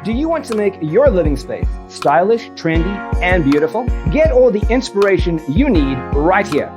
Do you want to make your living space stylish, trendy, and beautiful? Get all the inspiration you need right here.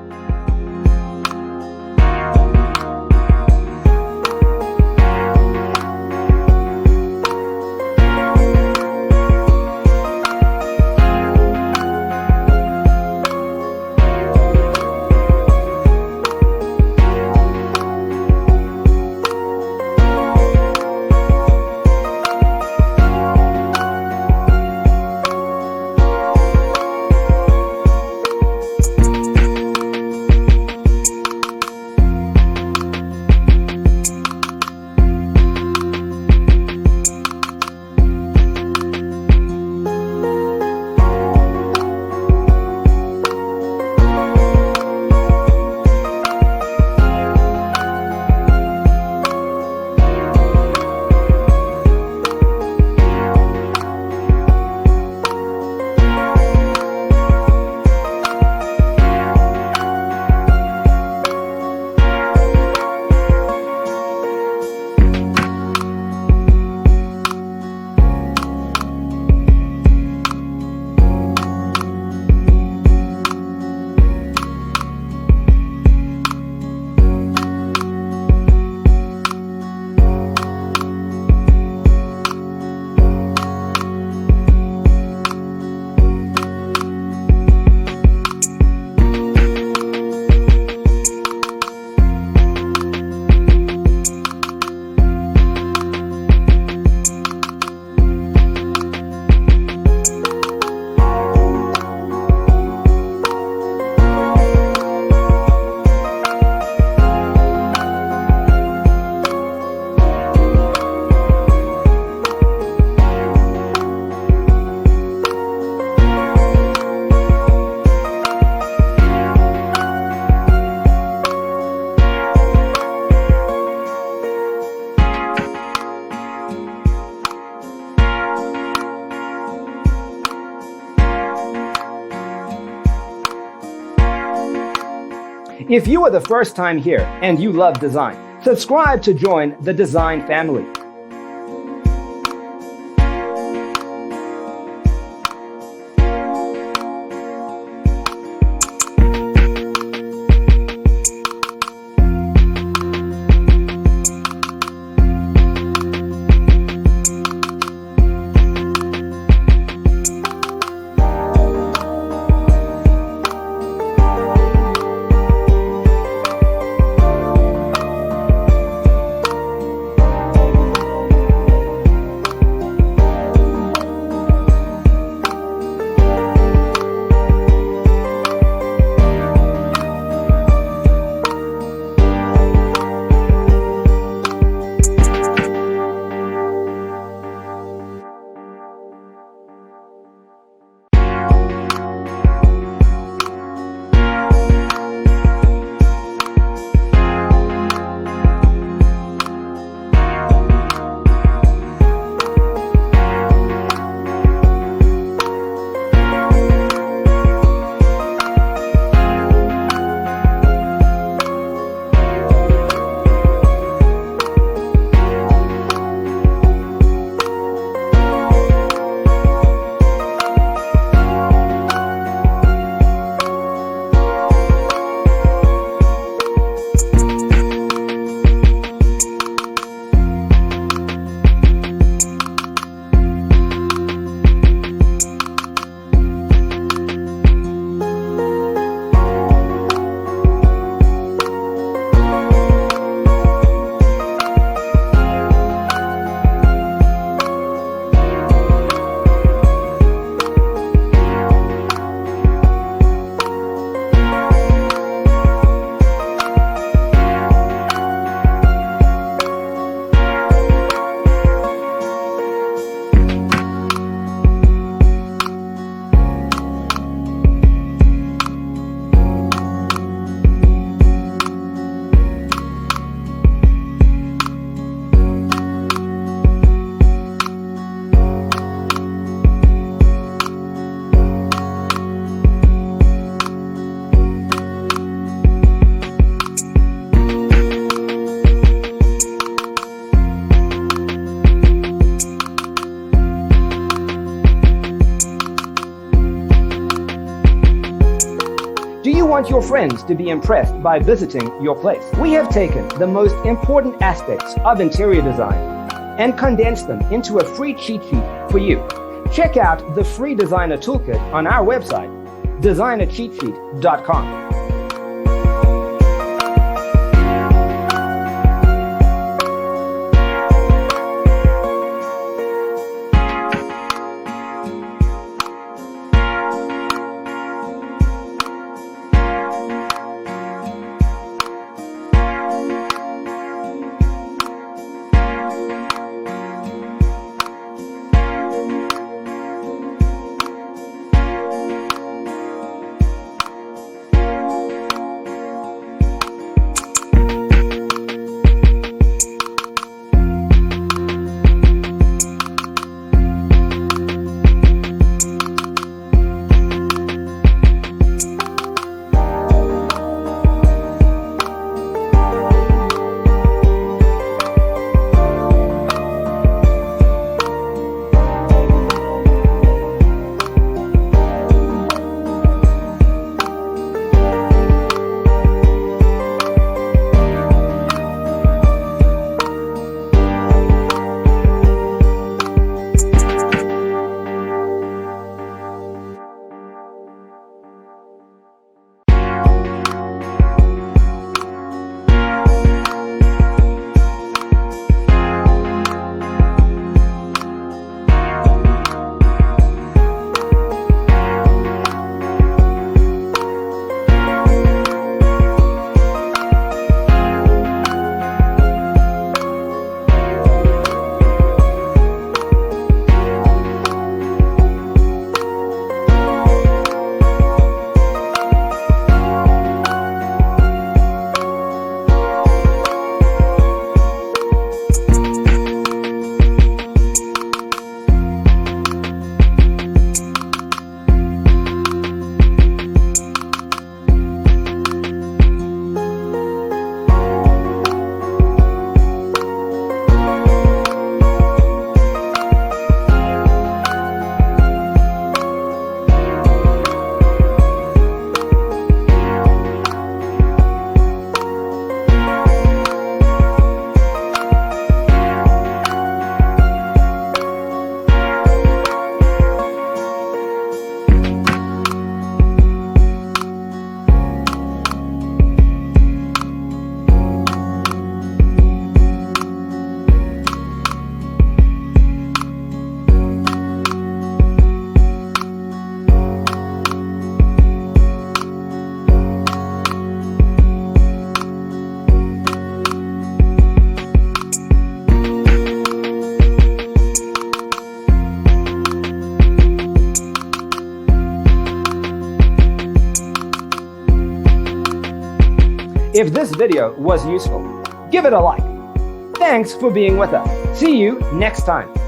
If you are the first time here and you love design, subscribe to join the design family. You want your friends to be impressed by visiting your place. We have taken the most important aspects of interior design and condensed them into a free cheat sheet for you. Check out the free designer toolkit on our website, designercheatsheet.com. If this video was useful, give it a like. Thanks for being with us. See you next time.